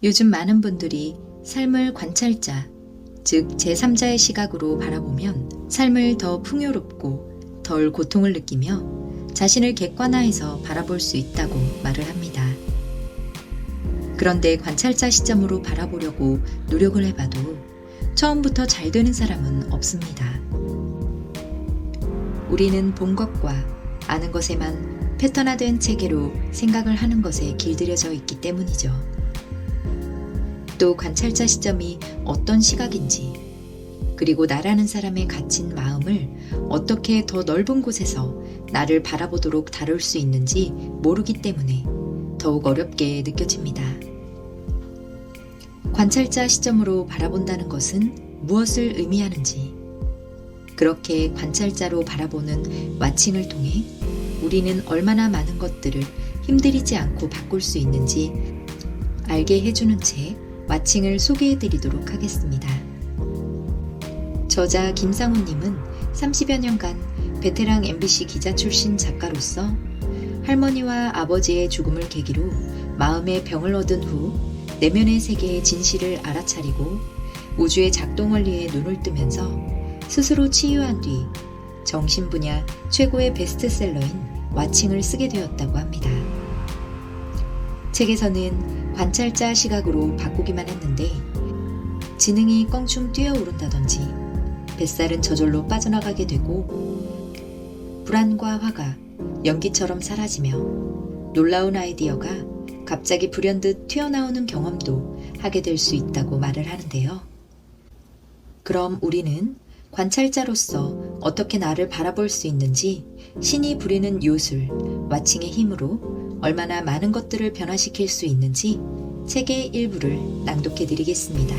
요즘 많은 분들이 삶을 관찰자, 즉 제3자의 시각으로 바라보면 삶을 더 풍요롭고 덜 고통을 느끼며 자신을 객관화해서 바라볼 수 있다고 말을 합니다. 그런데 관찰자 시점으로 바라보려고 노력을 해봐도 처음부터 잘 되는 사람은 없습니다. 우리는 본 것과 아는 것에만 패턴화된 체계로 생각을 하는 것에 길들여져 있기 때문이죠. 또 관찰자 시점이 어떤 시각인지, 그리고 나라는 사람의 갇힌 마음을 어떻게 더 넓은 곳에서 나를 바라보도록 다룰 수 있는지 모르기 때문에 더욱 어렵게 느껴집니다. 관찰자 시점으로 바라본다는 것은 무엇을 의미하는지, 그렇게 관찰자로 바라보는 와칭을 통해 우리는 얼마나 많은 것들을 힘들이지 않고 바꿀 수 있는지 알게 해주는 책 와칭을 소개해드리도록 하겠습니다. 저자 김상훈님은 30여 년간 베테랑 MBC 기자 출신 작가로서 할머니와 아버지의 죽음을 계기로 마음의 병을 얻은 후 내면의 세계의 진실을 알아차리고 우주의 작동 원리에 눈을 뜨면서 스스로 치유한 뒤 정신 분야 최고의 베스트셀러인 와칭을 쓰게 되었다고 합니다. 책에서는 관찰자 시각으로 바꾸기만 했는데 지능이 껑충 뛰어오른다든지 뱃살은 저절로 빠져나가게 되고 불안과 화가 연기처럼 사라지며 놀라운 아이디어가 갑자기 불현듯 튀어나오는 경험도 하게 될 수 있다고 말을 하는데요. 그럼 우리는 관찰자로서 어떻게 나를 바라볼 수 있는지 신이 부리는 요술, 와칭의 힘으로 얼마나 많은 것들을 변화시킬 수 있는지 책의 일부를 낭독해 드리겠습니다.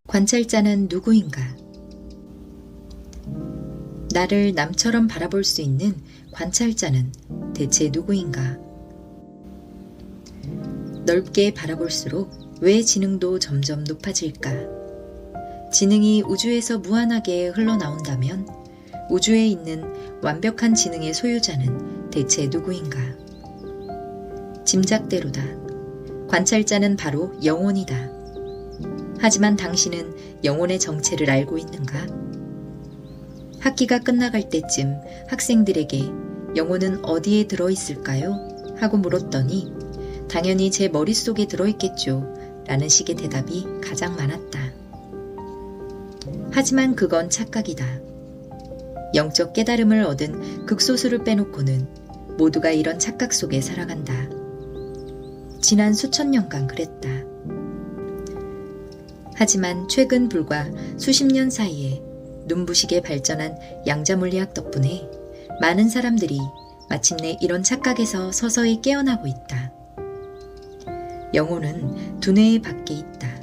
관찰자는 누구인가? 나를 남처럼 바라볼 수 있는 관찰자는 대체 누구인가? 넓게 바라볼수록 왜 지능도 점점 높아질까? 지능이 우주에서 무한하게 흘러나온다면 우주에 있는 완벽한 지능의 소유자는 대체 누구인가? 짐작대로다. 관찰자는 바로 영혼이다. 하지만 당신은 영혼의 정체를 알고 있는가? 학기가 끝나갈 때쯤 학생들에게 영혼은 어디에 들어있을까요? 하고 물었더니 당연히 제 머릿속에 들어있겠죠. 라는 식의 대답이 가장 많았다. 하지만 그건 착각이다. 영적 깨달음을 얻은 극소수를 빼놓고는 모두가 이런 착각 속에 살아간다. 지난 수천 년간 그랬다. 하지만 최근 불과 수십 년 사이에 눈부시게 발전한 양자물리학 덕분에 많은 사람들이 마침내 이런 착각에서 서서히 깨어나고 있다. 영혼은 두뇌의 밖에 있다.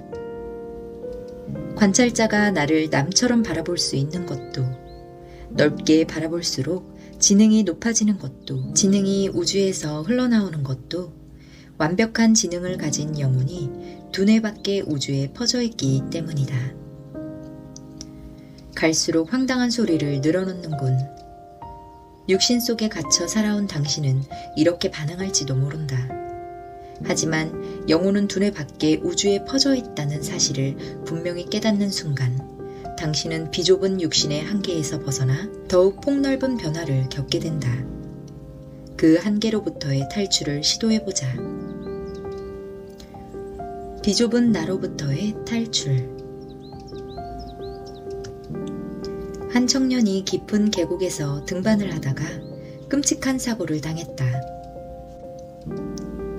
관찰자가 나를 남처럼 바라볼 수 있는 것도, 넓게 바라볼수록 지능이 높아지는 것도, 지능이 우주에서 흘러나오는 것도 완벽한 지능을 가진 영혼이 두뇌 밖의 우주에 퍼져 있기 때문이다. 갈수록 황당한 소리를 늘어놓는군. 육신 속에 갇혀 살아온 당신은 이렇게 반응할지도 모른다. 하지만 영혼은 두뇌 밖에 우주에 퍼져 있다는 사실을 분명히 깨닫는 순간 당신은 비좁은 육신의 한계에서 벗어나 더욱 폭넓은 변화를 겪게 된다. 그 한계로부터의 탈출을 시도해보자. 비좁은 나로부터의 탈출. 한 청년이 깊은 계곡에서 등반을 하다가 끔찍한 사고를 당했다.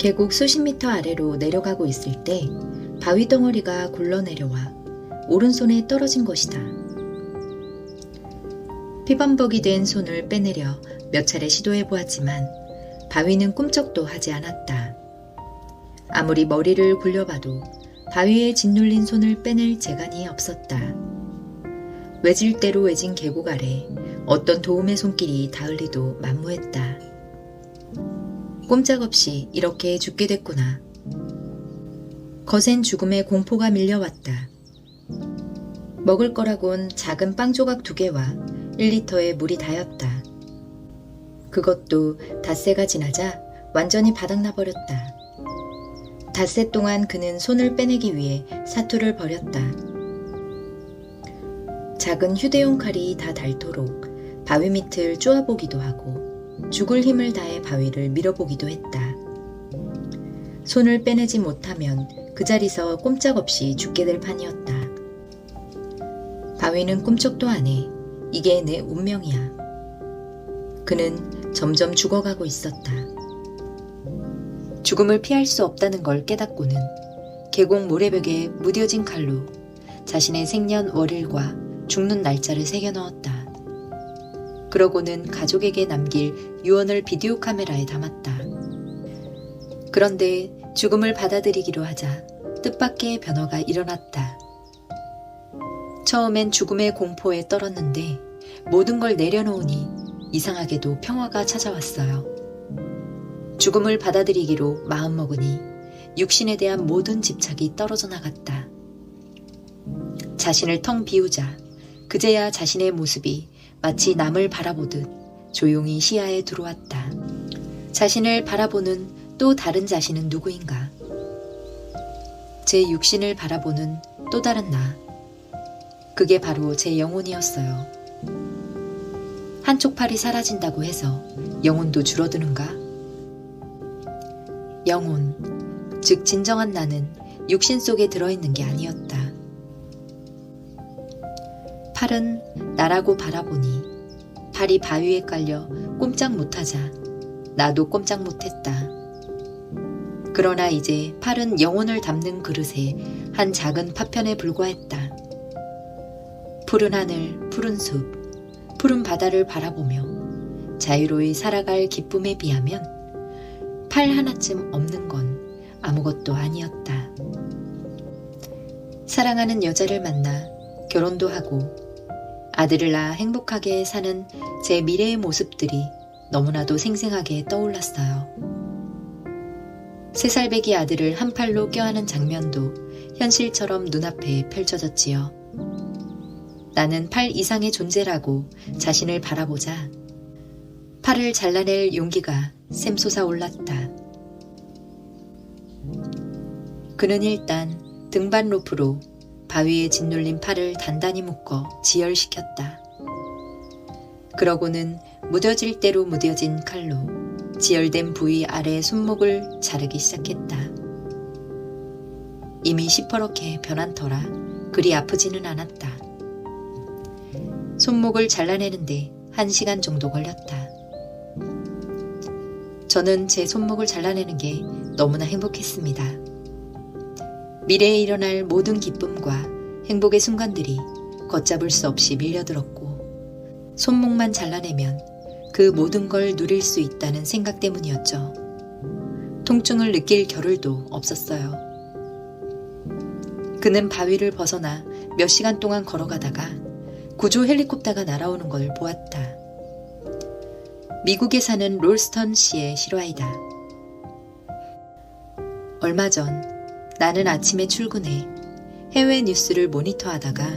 계곡 수십 미터 아래로 내려가고 있을 때 바위 덩어리가 굴러내려와 오른손에 떨어진 것이다. 피범벅이 된 손을 빼내려 몇 차례 시도해보았지만 바위는 꿈쩍도 하지 않았다. 아무리 머리를 굴려봐도 바위에 짓눌린 손을 빼낼 재간이 없었다. 외질대로 외진 계곡 아래 어떤 도움의 손길이 닿을 리도 만무했다. 꼼짝없이 이렇게 죽게 됐구나. 거센 죽음의 공포가 밀려왔다. 먹을 거라곤 작은 빵 조각 2개와 1리터의 물이 다였다. 그것도 닷새가 지나자 완전히 바닥나버렸다. 닷새 동안 그는 손을 빼내기 위해 사투를 벌였다. 작은 휴대용 칼이 다 닳도록 바위 밑을 쪼아보기도 하고 죽을 힘을 다해 바위를 밀어보기도 했다. 손을 빼내지 못하면 그 자리서 꼼짝없이 죽게 될 판이었다. 바위는 꿈쩍도 안 해. 이게 내 운명이야. 그는 점점 죽어가고 있었다. 죽음을 피할 수 없다는 걸 깨닫고는 계곡 모래벽에 무뎌진 칼로 자신의 생년월일과 죽는 날짜를 새겨 넣었다. 그러고는 가족에게 남길 유언을 비디오 카메라에 담았다. 그런데 죽음을 받아들이기로 하자 뜻밖의 변화가 일어났다. 처음엔 죽음의 공포에 떨었는데 모든 걸 내려놓으니 이상하게도 평화가 찾아왔어요. 죽음을 받아들이기로 마음먹으니 육신에 대한 모든 집착이 떨어져 나갔다. 자신을 텅 비우자 그제야 자신의 모습이 마치 남을 바라보듯 조용히 시야에 들어왔다. 자신을 바라보는 또 다른 자신은 누구인가? 제 육신을 바라보는 또 다른 나. 그게 바로 제 영혼이었어요. 한쪽 팔이 사라진다고 해서 영혼도 줄어드는가? 영혼, 즉 진정한 나는 육신 속에 들어있는 게 아니었다. 팔은 나라고 바라보니 팔이 바위에 깔려 꼼짝 못하자 나도 꼼짝 못했다. 그러나 이제 팔은 영혼을 담는 그릇에 한 작은 파편에 불과했다. 푸른 하늘, 푸른 숲, 푸른 바다를 바라보며 자유로이 살아갈 기쁨에 비하면 팔 하나쯤 없는 건 아무것도 아니었다. 사랑하는 여자를 만나 결혼도 하고 아들을 낳아 행복하게 사는 제 미래의 모습들이 너무나도 생생하게 떠올랐어요. 3살배기 아들을 한 팔로 껴안은 장면도 현실처럼 눈앞에 펼쳐졌지요. 나는 팔 이상의 존재라고 자신을 바라보자 팔을 잘라낼 용기가 샘솟아 올랐다. 그는 일단 등반 로프로 바위에 짓눌린 팔을 단단히 묶어 지혈시켰다. 그러고는 무뎌질 대로 무뎌진 칼로 지혈된 부위 아래 손목을 자르기 시작했다. 이미 시퍼렇게 변한 터라 그리 아프지는 않았다. 손목을 잘라내는데 1시간 정도 걸렸다. 저는 제 손목을 잘라내는 게 너무나 행복했습니다. 미래에 일어날 모든 기쁨과 행복의 순간들이 걷잡을 수 없이 밀려들었고 손목만 잘라내면 그 모든 걸 누릴 수 있다는 생각 때문이었죠. 통증을 느낄 겨를도 없었어요. 그는 바위를 벗어나 몇 시간 동안 걸어가다가 구조 헬리콥터가 날아오는 걸 보았다. 미국에 사는 롤스턴 씨의 실화이다. 얼마 전 나는 아침에 출근해 해외 뉴스를 모니터하다가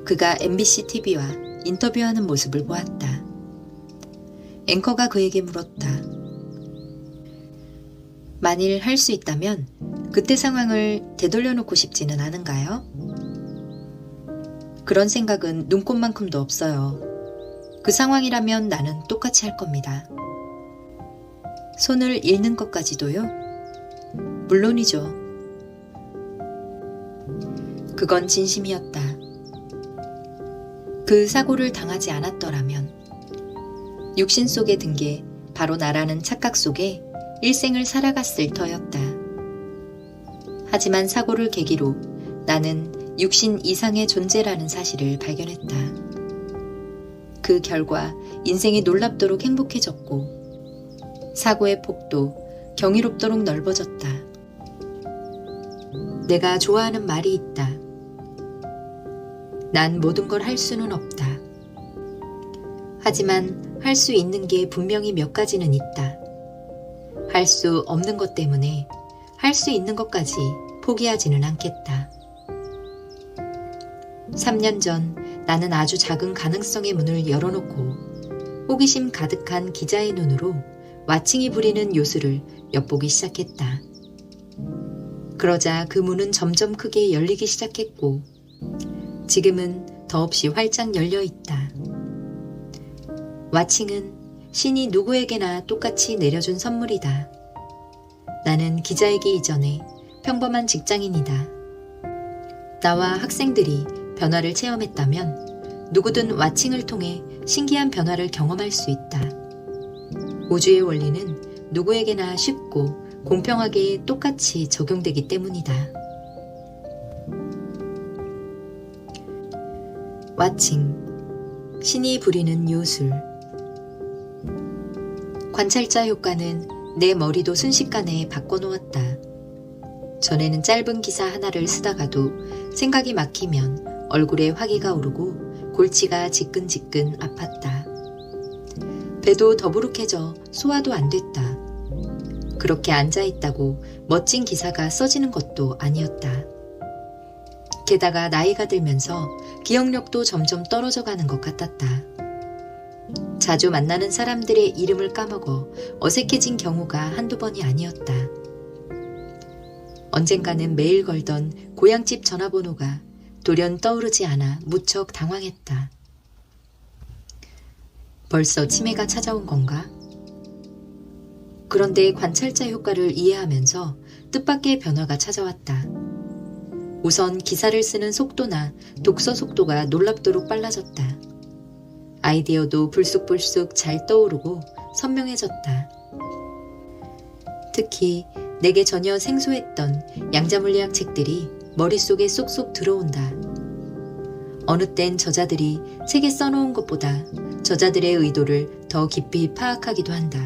그가 MBC TV와 인터뷰하는 모습을 보았다. 앵커가 그에게 물었다. 만일 할 수 있다면 그때 상황을 되돌려놓고 싶지는 않은가요? 그런 생각은 눈꼽만큼도 없어요. 그 상황이라면 나는 똑같이 할 겁니다. 손을 잃는 것까지도요? 물론이죠. 그건 진심이었다. 그 사고를 당하지 않았더라면 육신 속에 든 게 바로 나라는 착각 속에 일생을 살아갔을 터였다. 하지만 사고를 계기로 나는 육신 이상의 존재라는 사실을 발견했다. 그 결과 인생이 놀랍도록 행복해졌고 사고의 폭도 경이롭도록 넓어졌다. 내가 좋아하는 말이 있다. 난 모든 걸 할 수는 없다. 하지만 할 수 있는 게 분명히 몇 가지는 있다. 할 수 없는 것 때문에 할 수 있는 것까지 포기하지는 않겠다. 3년 전 나는 아주 작은 가능성의 문을 열어놓고 호기심 가득한 기자의 눈으로 와칭이 부리는 요술을 엿보기 시작했다. 그러자 그 문은 점점 크게 열리기 시작했고 지금은 더없이 활짝 열려 있다. 와칭은 신이 누구에게나 똑같이 내려준 선물이다. 나는 기자이기 이전에 평범한 직장인이다. 나와 학생들이 변화를 체험했다면 누구든 와칭을 통해 신기한 변화를 경험할 수 있다. 우주의 원리는 누구에게나 쉽고 공평하게 똑같이 적용되기 때문이다. 와칭, 신이 부리는 요술. 관찰자 효과는 내 머리도 순식간에 바꿔놓았다. 전에는 짧은 기사 하나를 쓰다가도 생각이 막히면 얼굴에 화기가 오르고 골치가 지끈지끈 아팠다. 배도 더부룩해져 소화도 안 됐다. 그렇게 앉아있다고 멋진 기사가 써지는 것도 아니었다. 게다가 나이가 들면서 기억력도 점점 떨어져 가는 것 같았다. 자주 만나는 사람들의 이름을 까먹어 어색해진 경우가 한두 번이 아니었다. 언젠가는 매일 걸던 고향집 전화번호가 돌연 떠오르지 않아 무척 당황했다. 벌써 치매가 찾아온 건가? 그런데 관찰자 효과를 이해하면서 뜻밖의 변화가 찾아왔다. 우선 기사를 쓰는 속도나 독서 속도가 놀랍도록 빨라졌다. 아이디어도 불쑥불쑥 잘 떠오르고 선명해졌다. 특히 내게 전혀 생소했던 양자물리학 책들이 머릿속에 쏙쏙 들어온다. 어느 땐 저자들이 책에 써놓은 것보다 저자들의 의도를 더 깊이 파악하기도 한다.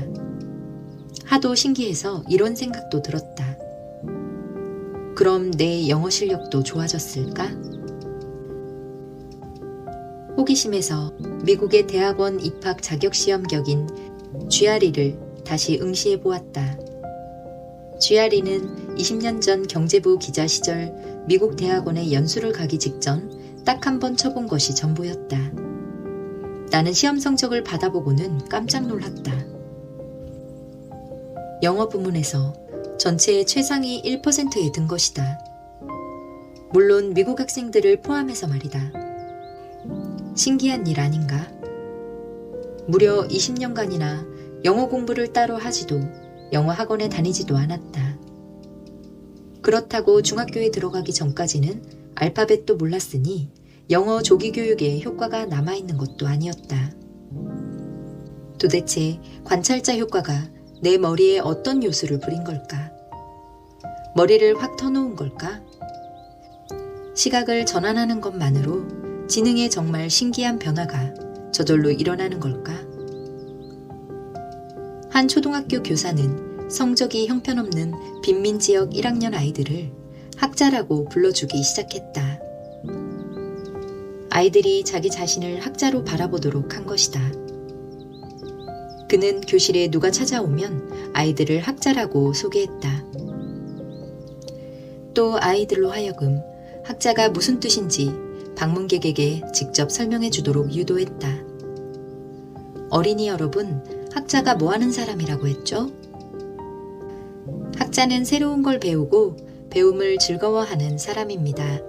하도 신기해서 이런 생각도 들었다. 그럼 내 영어 실력도 좋아졌을까? 호기심에서 미국의 대학원 입학 자격시험 격인 GRE를 다시 응시해 보았다. GRE는 20년 전 경제부 기자 시절 미국 대학원에 연수를 가기 직전 딱 한 번 쳐본 것이 전부였다. 나는 시험 성적을 받아보고는 깜짝 놀랐다. 영어 부문에서 전체의 최상위 1%에 든 것이다. 물론 미국 학생들을 포함해서 말이다. 신기한 일 아닌가? 무려 20년간이나 영어 공부를 따로 하지도 영어 학원에 다니지도 않았다. 그렇다고 중학교에 들어가기 전까지는 알파벳도 몰랐으니 영어 조기 교육에 효과가 남아있는 것도 아니었다. 도대체 관찰자 효과가 내 머리에 어떤 요술을 부린 걸까? 머리를 확 터놓은 걸까? 시각을 전환하는 것만으로 지능에 정말 신기한 변화가 저절로 일어나는 걸까? 한 초등학교 교사는 성적이 형편없는 빈민지역 1학년 아이들을 학자라고 불러주기 시작했다. 아이들이 자기 자신을 학자로 바라보도록 한 것이다. 그는 교실에 누가 찾아오면 아이들을 학자라고 소개했다. 또 아이들로 하여금 학자가 무슨 뜻인지 방문객에게 직접 설명해 주도록 유도했다. 어린이 여러분, 학자가 뭐 하는 사람이라고 했죠? 학자는 새로운 걸 배우고 배움을 즐거워하는 사람입니다.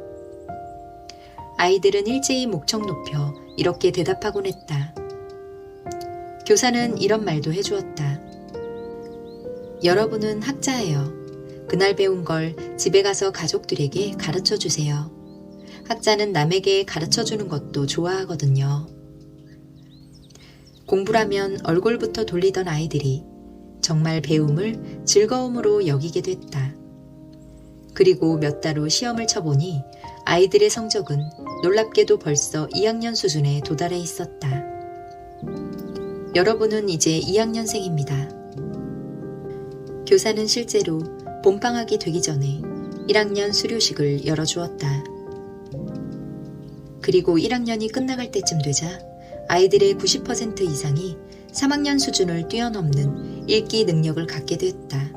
아이들은 일제히 목청 높여 이렇게 대답하곤 했다. 교사는 이런 말도 해주었다. 여러분은 학자예요. 그날 배운 걸 집에 가서 가족들에게 가르쳐 주세요. 학자는 남에게 가르쳐 주는 것도 좋아하거든요. 공부라면 얼굴부터 돌리던 아이들이 정말 배움을 즐거움으로 여기게 됐다. 그리고 몇 달 후 시험을 쳐보니 아이들의 성적은 놀랍게도 벌써 2학년 수준에 도달해 있었다. 여러분은 이제 2학년생입니다. 교사는 실제로 봄방학이 되기 전에 1학년 수료식을 열어주었다. 그리고 1학년이 끝나갈 때쯤 되자 아이들의 90% 이상이 3학년 수준을 뛰어넘는 읽기 능력을 갖게 됐다.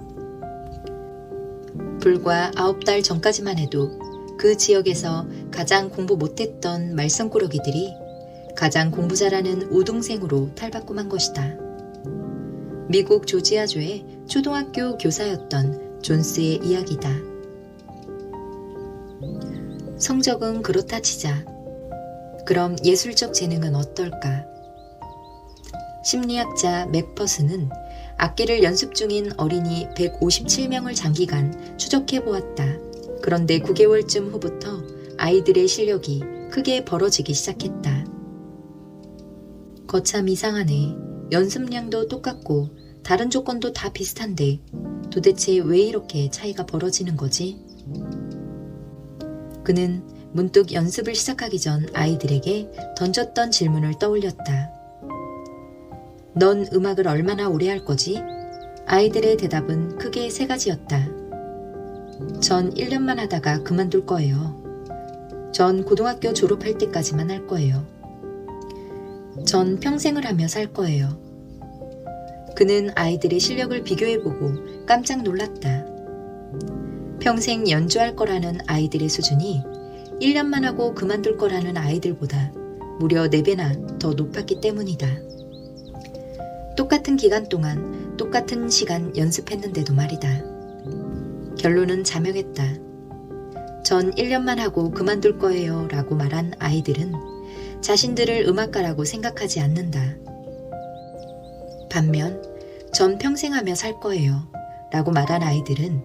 불과 9달 전까지만 해도 그 지역에서 가장 공부 못했던 말썽꾸러기들이 가장 공부 잘하는 우등생으로 탈바꿈한 것이다. 미국 조지아주의 초등학교 교사였던 존스의 이야기다. 성적은 그렇다 치자. 그럼 예술적 재능은 어떨까? 심리학자 맥퍼슨은 악기를 연습 중인 어린이 157명을 장기간 추적해 보았다. 그런데 9개월쯤 후부터 아이들의 실력이 크게 벌어지기 시작했다. 거참 이상하네. 연습량도 똑같고 다른 조건도 다 비슷한데 도대체 왜 이렇게 차이가 벌어지는 거지? 그는 문득 연습을 시작하기 전 아이들에게 던졌던 질문을 떠올렸다. 넌 음악을 얼마나 오래 할 거지? 아이들의 대답은 크게 세 가지였다. 전 1년만 하다가 그만둘 거예요. 전 고등학교 졸업할 때까지만 할 거예요. 전 평생을 하며 살 거예요. 그는 아이들의 실력을 비교해보고 깜짝 놀랐다. 평생 연주할 거라는 아이들의 수준이 1년만 하고 그만둘 거라는 아이들보다 무려 4배나 더 높았기 때문이다. 똑같은 기간 동안 똑같은 시간 연습했는데도 말이다. 결론은 자명했다. 전 1년만 하고 그만둘 거예요 라고 말한 아이들은 자신들을 음악가라고 생각하지 않는다. 반면 전 평생 하며 살 거예요 라고 말한 아이들은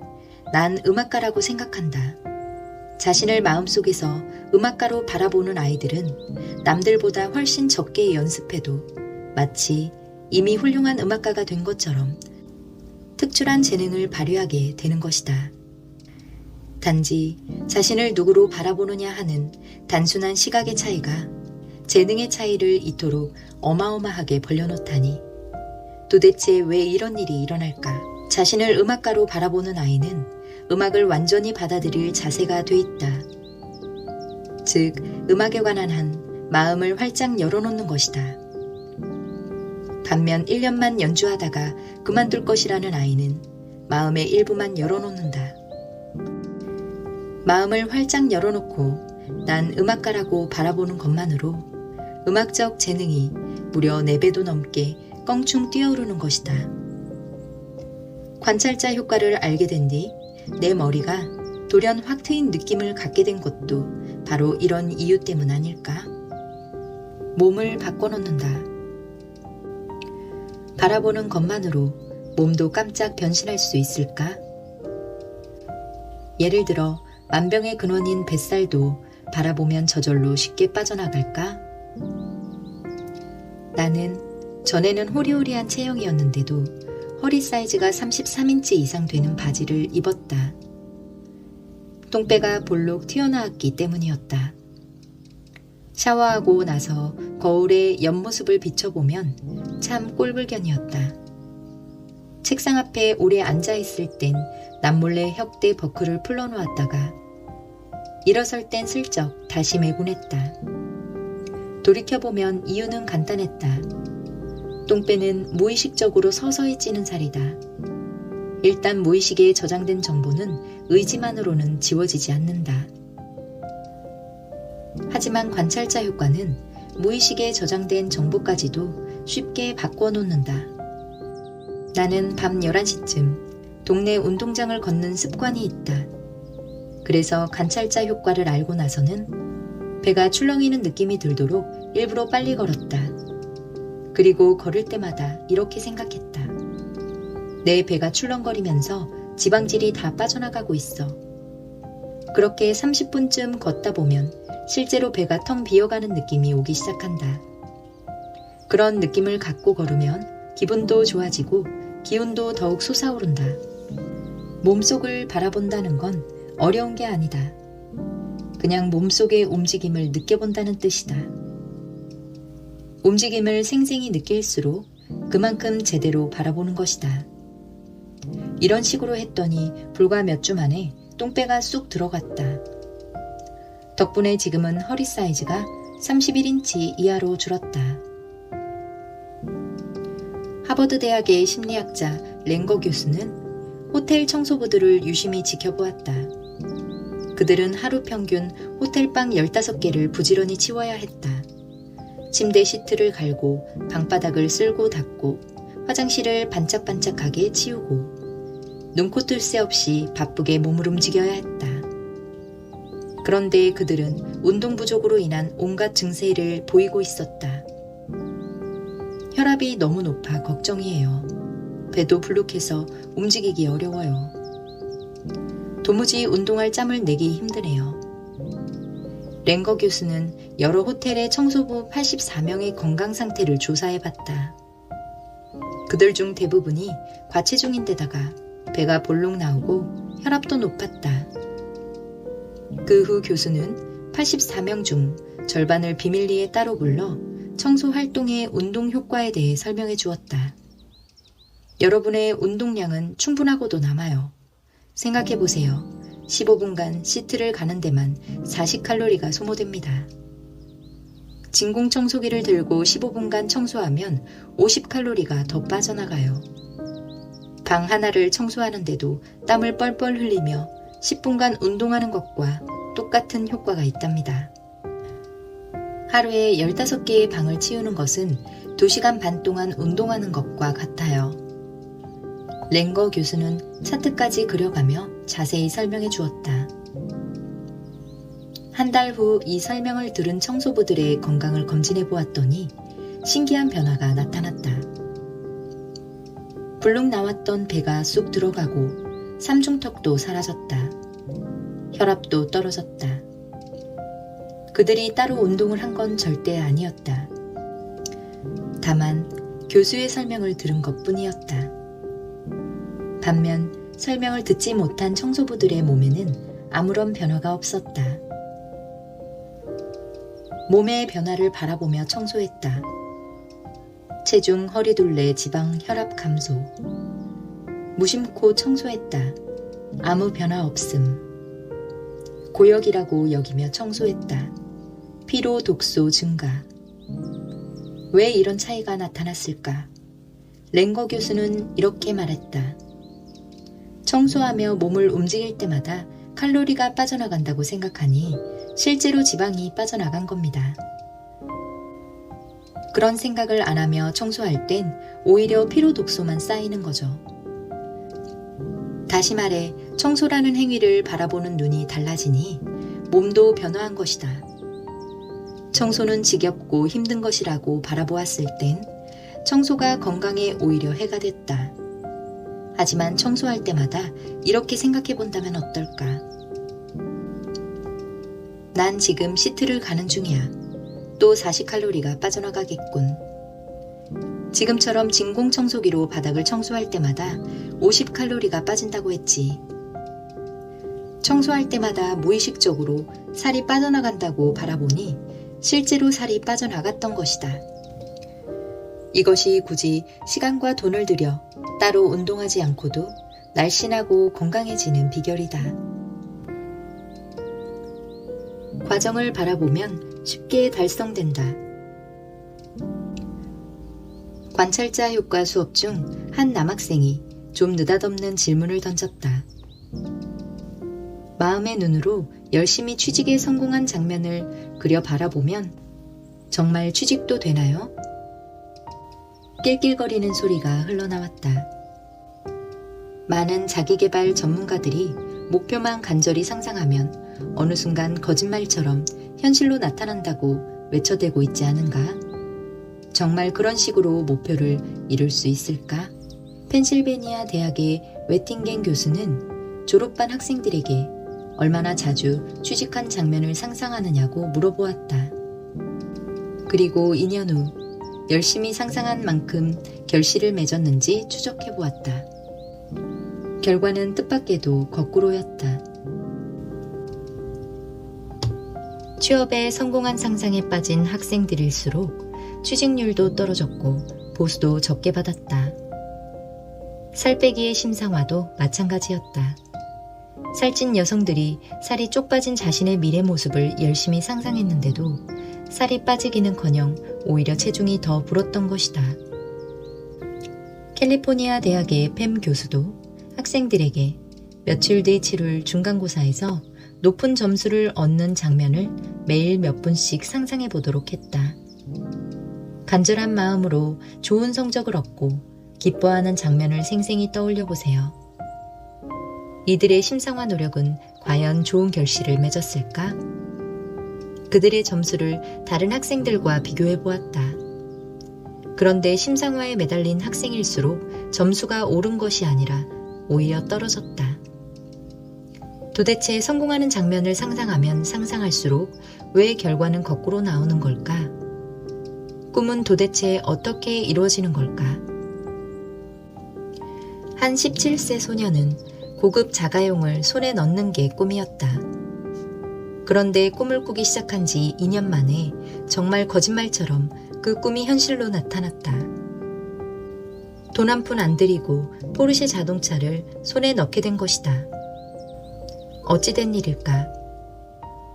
난 음악가라고 생각한다. 자신을 마음속에서 음악가로 바라보는 아이들은 남들보다 훨씬 적게 연습해도 마치 이미 훌륭한 음악가가 된 것처럼 특출한 재능을 발휘하게 되는 것이다. 단지 자신을 누구로 바라보느냐 하는 단순한 시각의 차이가 재능의 차이를 이토록 어마어마하게 벌려놓다니 도대체 왜 이런 일이 일어날까? 자신을 음악가로 바라보는 아이는 음악을 완전히 받아들일 자세가 돼 있다. 즉, 음악에 관한 한 마음을 활짝 열어놓는 것이다. 반면 1년만 연주하다가 그만둘 것이라는 아이는 마음의 일부만 열어놓는다. 마음을 활짝 열어놓고 난 음악가라고 바라보는 것만으로 음악적 재능이 무려 4배도 넘게 껑충 뛰어오르는 것이다. 관찰자 효과를 알게 된 뒤 내 머리가 돌연 확 트인 느낌을 갖게 된 것도 바로 이런 이유 때문 아닐까? 몸을 바꿔놓는다. 바라보는 것만으로 몸도 깜짝 변신할 수 있을까? 예를 들어 만병의 근원인 뱃살도 바라보면 저절로 쉽게 빠져나갈까? 나는 전에는 호리호리한 체형이었는데도 허리 사이즈가 33인치 이상 되는 바지를 입었다. 똥배가 볼록 튀어나왔기 때문이었다. 샤워하고 나서 거울에 옆모습을 비춰보면 참 꼴불견이었다. 책상 앞에 오래 앉아있을 땐 남몰래 혁대 버클을 풀러놓았다가 일어설 땐 슬쩍 다시 매곤 했다. 돌이켜보면 이유는 간단했다. 똥배는 무의식적으로 서서히 찌는 살이다. 일단 무의식에 저장된 정보는 의지만으로는 지워지지 않는다. 하지만 관찰자 효과는 무의식에 저장된 정보까지도 쉽게 바꿔놓는다. 나는 밤 11시쯤 동네 운동장을 걷는 습관이 있다. 그래서 관찰자 효과를 알고 나서는 배가 출렁이는 느낌이 들도록 일부러 빨리 걸었다. 그리고 걸을 때마다 이렇게 생각했다. 내 배가 출렁거리면서 지방질이 다 빠져나가고 있어. 그렇게 30분쯤 걷다 보면 실제로 배가 텅 비어가는 느낌이 오기 시작한다. 그런 느낌을 갖고 걸으면 기분도 좋아지고 기운도 더욱 솟아오른다. 몸속을 바라본다는 건 어려운 게 아니다. 그냥 몸속의 움직임을 느껴본다는 뜻이다. 움직임을 생생히 느낄수록 그만큼 제대로 바라보는 것이다. 이런 식으로 했더니 불과 몇 주 만에 똥배가 쑥 들어갔다. 덕분에 지금은 허리 사이즈가 31인치 이하로 줄었다. 하버드 대학의 심리학자 랭거 교수는 호텔 청소부들을 유심히 지켜보았다. 그들은 하루 평균 호텔방 15개를 부지런히 치워야 했다. 침대 시트를 갈고 방바닥을 쓸고 닦고 화장실을 반짝반짝하게 치우고 눈코 뜰 새 없이 바쁘게 몸을 움직여야 했다. 그런데 그들은 운동 부족으로 인한 온갖 증세를 보이고 있었다. 혈압이 너무 높아 걱정이에요. 배도 불룩해서 움직이기 어려워요. 도무지 운동할 짬을 내기 힘드네요. 랭거 교수는 여러 호텔의 청소부 84명의 건강 상태를 조사해봤다. 그들 중 대부분이 과체중인데다가 배가 볼록 나오고 혈압도 높았다. 그 후 교수는 84명 중 절반을 비밀리에 따로 불러 청소 활동의 운동 효과에 대해 설명해 주었다. 여러분의 운동량은 충분하고도 남아요. 생각해 보세요. 15분간 시트를 가는 데만 40칼로리가 소모됩니다. 진공 청소기를 들고 15분간 청소하면 50칼로리가 더 빠져나가요. 방 하나를 청소하는데도 땀을 뻘뻘 흘리며 10분간 운동하는 것과 똑같은 효과가 있답니다. 하루에 15개의 방을 치우는 것은 2시간 반 동안 운동하는 것과 같아요. 랭거 교수는 차트까지 그려가며 자세히 설명해 주었다. 한 달 후 이 설명을 들은 청소부들의 건강을 검진해 보았더니 신기한 변화가 나타났다. 불룩 나왔던 배가 쑥 들어가고 삼중턱도 사라졌다. 혈압도 떨어졌다. 그들이 따로 운동을 한 건 절대 아니었다. 다만 교수의 설명을 들은 것뿐이었다. 반면 설명을 듣지 못한 청소부들의 몸에는 아무런 변화가 없었다. 몸의 변화를 바라보며 청소했다. 체중, 허리둘레, 지방, 혈압 감소. 무심코 청소했다. 아무 변화 없음. 고역이라고 여기며 청소했다. 피로, 독소 증가. 왜 이런 차이가 나타났을까? 랭거 교수는 이렇게 말했다. 청소하며 몸을 움직일 때마다 칼로리가 빠져나간다고 생각하니 실제로 지방이 빠져나간 겁니다. 그런 생각을 안 하며 청소할 땐 오히려 피로 독소만 쌓이는 거죠. 다시 말해 청소라는 행위를 바라보는 눈이 달라지니 몸도 변화한 것이다. 청소는 지겹고 힘든 것이라고 바라보았을 땐 청소가 건강에 오히려 해가 됐다. 하지만 청소할 때마다 이렇게 생각해 본다면 어떨까? 난 지금 시트를 가는 중이야. 또 40칼로리가 빠져나가겠군. 지금처럼 진공 청소기로 바닥을 청소할 때마다 50칼로리가 빠진다고 했지. 청소할 때마다 무의식적으로 살이 빠져나간다고 바라보니 실제로 살이 빠져나갔던 것이다. 이것이 굳이 시간과 돈을 들여 따로 운동하지 않고도 날씬하고 건강해지는 비결이다. 과정을 바라보면 쉽게 달성된다. 관찰자 효과 수업 중 한 남학생이 좀 느닷없는 질문을 던졌다. 마음의 눈으로 열심히 취직에 성공한 장면을 그려 바라보면 정말 취직도 되나요? 낄낄거리는 소리가 흘러나왔다. 많은 자기계발 전문가들이 목표만 간절히 상상하면 어느 순간 거짓말처럼 현실로 나타난다고 외쳐대고 있지 않은가? 정말 그런 식으로 목표를 이룰 수 있을까? 펜실베니아 대학의 웨팅겐 교수는 졸업반 학생들에게 얼마나 자주 취직한 장면을 상상하느냐고 물어보았다. 그리고 2년 후 열심히 상상한 만큼 결실을 맺었는지 추적해보았다. 결과는 뜻밖에도 거꾸로였다. 취업에 성공한 상상에 빠진 학생들일수록 취직률도 떨어졌고 보수도 적게 받았다. 살 빼기의 심상화도 마찬가지였다. 살찐 여성들이 살이 쪽 빠진 자신의 미래 모습을 열심히 상상했는데도 살이 빠지기는커녕 오히려 체중이 더 불었던 것이다. 캘리포니아 대학의 팸 교수도 학생들에게 며칠 뒤 치룰 중간고사에서 높은 점수를 얻는 장면을 매일 몇 분씩 상상해 보도록 했다. 간절한 마음으로 좋은 성적을 얻고 기뻐하는 장면을 생생히 떠올려 보세요. 이들의 심상화 노력은 과연 좋은 결실을 맺었을까? 그들의 점수를 다른 학생들과 비교해 보았다. 그런데 심상화에 매달린 학생일수록 점수가 오른 것이 아니라 오히려 떨어졌다. 도대체 성공하는 장면을 상상하면 상상할수록 왜 결과는 거꾸로 나오는 걸까? 꿈은 도대체 어떻게 이루어지는 걸까? 한 17세 소녀는 고급 자가용을 손에 넣는 게 꿈이었다. 그런데 꿈을 꾸기 시작한 지 2년 만에 정말 거짓말처럼 그 꿈이 현실로 나타났다. 돈 한 푼 안 들이고 포르쉐 자동차를 손에 넣게 된 것이다. 어찌된 일일까?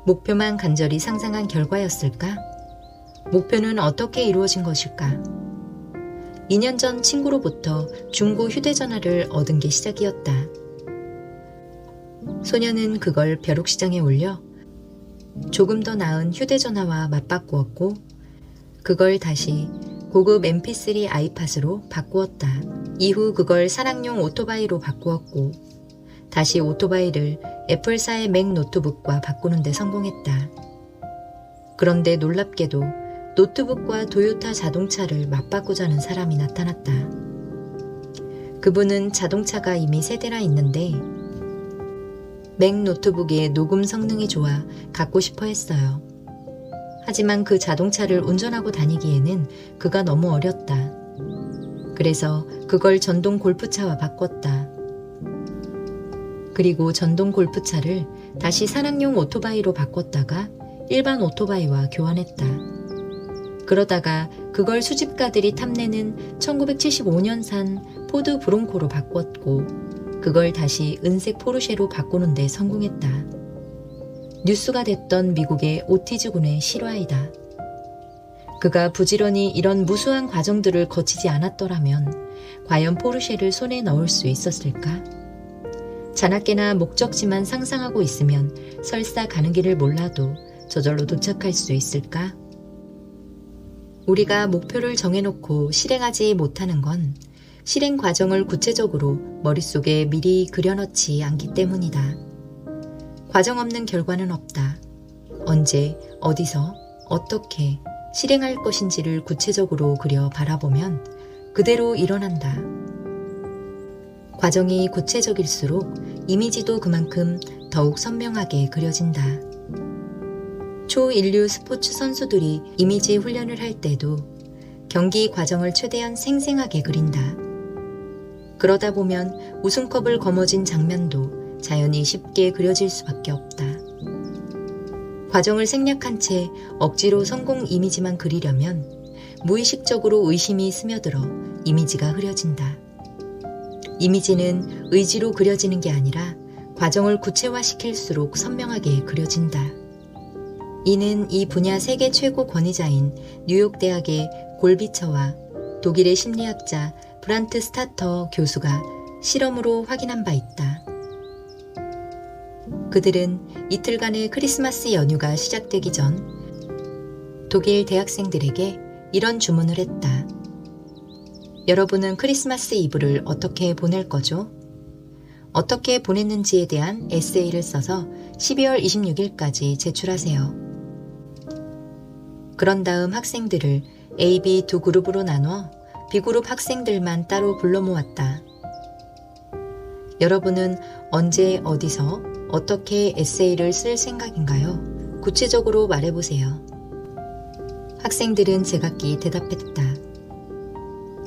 목표만 간절히 상상한 결과였을까? 목표는 어떻게 이루어진 것일까? 2년 전 친구로부터 중고 휴대전화를 얻은 게 시작이었다. 소녀는 그걸 벼룩시장에 올려 조금 더 나은 휴대전화와 맞바꾸었고 그걸 다시 고급 mp3 아이팟으로 바꾸었다. 이후 그걸 사랑용 오토바이로 바꾸었고 다시 오토바이를 애플사의 맥 노트북과 바꾸는 데 성공했다. 그런데 놀랍게도 노트북과 도요타 자동차를 맞바꾸자는 사람이 나타났다. 그분은 자동차가 이미 세 대나 있는데 맥 노트북의 녹음 성능이 좋아 갖고 싶어 했어요. 하지만 그 자동차를 운전하고 다니기에는 그가 너무 어렸다. 그래서 그걸 전동 골프차와 바꿨다. 그리고 전동 골프차를 다시 산악용 오토바이로 바꿨다가 일반 오토바이와 교환했다. 그러다가 그걸 수집가들이 탐내는 1975년산 포드 브롱코로 바꿨고 그걸 다시 은색 포르쉐로 바꾸는 데 성공했다. 뉴스가 됐던 미국의 오티즈군의 실화이다. 그가 부지런히 이런 무수한 과정들을 거치지 않았더라면 과연 포르쉐를 손에 넣을 수 있었을까? 자나깨나 목적지만 상상하고 있으면 설사 가는 길을 몰라도 저절로 도착할 수 있을까? 우리가 목표를 정해놓고 실행하지 못하는 건 실행 과정을 구체적으로 머릿속에 미리 그려넣지 않기 때문이다. 과정 없는 결과는 없다. 언제, 어디서, 어떻게 실행할 것인지를 구체적으로 그려 바라보면 그대로 일어난다. 과정이 구체적일수록 이미지도 그만큼 더욱 선명하게 그려진다. 초인류 스포츠 선수들이 이미지 훈련을 할 때도 경기 과정을 최대한 생생하게 그린다. 그러다 보면 우승컵을 거머쥔 장면도 자연히 쉽게 그려질 수밖에 없다. 과정을 생략한 채 억지로 성공 이미지만 그리려면 무의식적으로 의심이 스며들어 이미지가 흐려진다. 이미지는 의지로 그려지는 게 아니라 과정을 구체화시킬수록 선명하게 그려진다. 이는 이 분야 세계 최고 권위자인 뉴욕대학의 골비처와 독일의 심리학자 브란트 스타터 교수가 실험으로 확인한 바 있다. 그들은 이틀간의 크리스마스 연휴가 시작되기 전 독일 대학생들에게 이런 주문을 했다. 여러분은 크리스마스 이브를 어떻게 보낼 거죠? 어떻게 보냈는지에 대한 에세이를 써서 12월 26일까지 제출하세요. 그런 다음 학생들을 A, B 두 그룹으로 나눠 B그룹 학생들만 따로 불러 모았다. 여러분은 언제 어디서 어떻게 에세이를 쓸 생각인가요? 구체적으로 말해보세요. 학생들은 제각기 대답했다.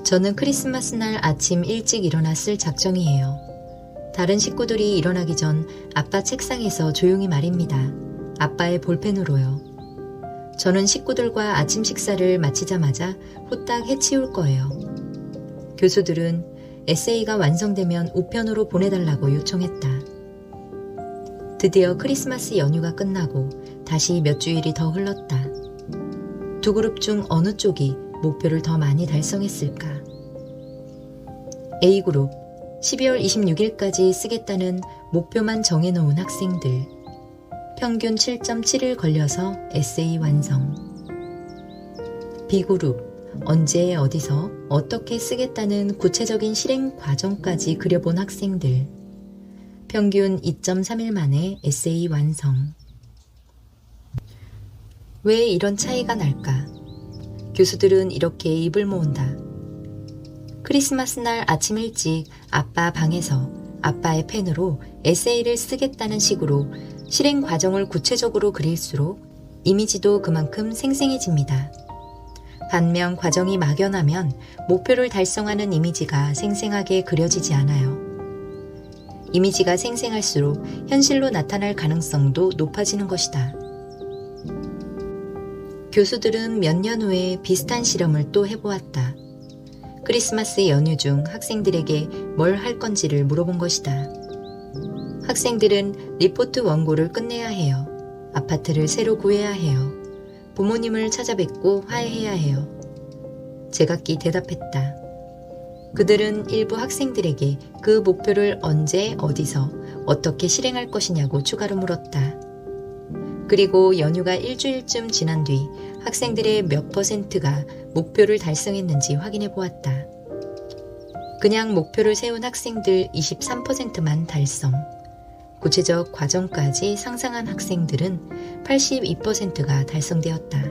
저는 크리스마스 날 아침 일찍 일어나 쓸 작정이에요. 다른 식구들이 일어나기 전 아빠 책상에서 조용히 말입니다. 아빠의 볼펜으로요. 저는 식구들과 아침 식사를 마치자마자 후딱 해치울 거예요. 교수들은 에세이가 완성되면 우편으로 보내달라고 요청했다. 드디어 크리스마스 연휴가 끝나고 다시 몇 주일이 더 흘렀다. 두 그룹 중 어느 쪽이 목표를 더 많이 달성했을까? A그룹, 12월 26일까지 쓰겠다는 목표만 정해놓은 학생들. 평균 7.7일 걸려서 에세이 완성. B그룹, 언제 어디서 어떻게 쓰겠다는 구체적인 실행 과정까지 그려본 학생들. 평균 2.3일 만에 에세이 완성. 왜 이런 차이가 날까? 교수들은 이렇게 입을 모은다. 크리스마스 날 아침 일찍 아빠 방에서 아빠의 펜으로 에세이를 쓰겠다는 식으로 실행 과정을 구체적으로 그릴수록 이미지도 그만큼 생생해집니다. 반면 과정이 막연하면 목표를 달성하는 이미지가 생생하게 그려지지 않아요. 이미지가 생생할수록 현실로 나타날 가능성도 높아지는 것이다. 교수들은 몇 년 후에 비슷한 실험을 또 해보았다. 크리스마스 연휴 중 학생들에게 뭘 할 건지를 물어본 것이다. 학생들은 리포트 원고를 끝내야 해요. 아파트를 새로 구해야 해요. 부모님을 찾아뵙고 화해해야 해요. 제각기 대답했다. 그들은 일부 학생들에게 그 목표를 언제, 어디서, 어떻게 실행할 것이냐고 추가로 물었다. 그리고 연휴가 일주일쯤 지난 뒤 학생들의 몇 %가 목표를 달성했는지 확인해 보았다. 그냥 목표를 세운 학생들 23%만 달성. 구체적 과정까지 상상한 학생들은 82%가 달성되었다.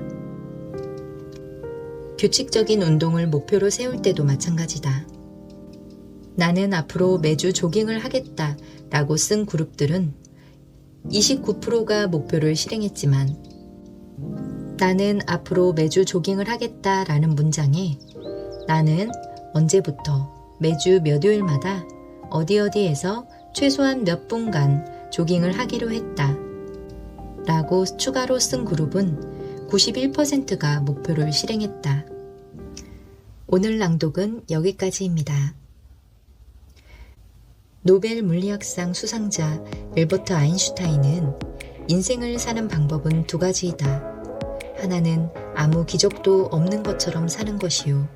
규칙적인 운동을 목표로 세울 때도 마찬가지다. 나는 앞으로 매주 조깅을 하겠다 라고 쓴 그룹들은 29%가 목표를 실행했지만 나는 앞으로 매주 조깅을 하겠다 라는 문장에 나는 언제부터 매주 몇 요일마다 어디에서 최소한 몇 분간 조깅을 하기로 했다 라고 추가로 쓴 그룹은 91%가 목표를 실행했다. 오늘 낭독은 여기까지입니다. 노벨 물리학상 수상자 엘버트 아인슈타인은 인생을 사는 방법은 두 가지이다. 하나는 아무 기적도 없는 것처럼 사는 것이요.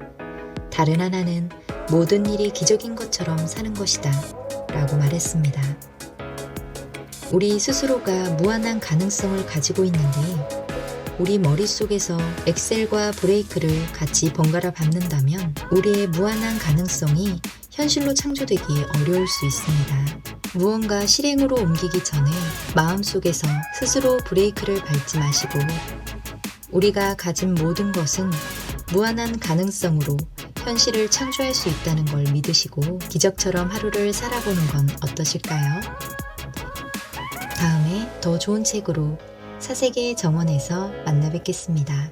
다른 하나는 모든 일이 기적인 것처럼 사는 것이다. 라고 말했습니다. 우리 스스로가 무한한 가능성을 가지고 있는데 우리 머릿속에서 엑셀과 브레이크를 같이 번갈아 밟는다면 우리의 무한한 가능성이 현실로 창조되기 어려울 수 있습니다. 무언가 실행으로 옮기기 전에 마음속에서 스스로 브레이크를 밟지 마시고 우리가 가진 모든 것은 무한한 가능성으로 현실을 창조할 수 있다는 걸 믿으시고 기적처럼 하루를 살아보는 건 어떠실까요? 다음에 더 좋은 책으로 사세계의 정원에서 만나 뵙겠습니다.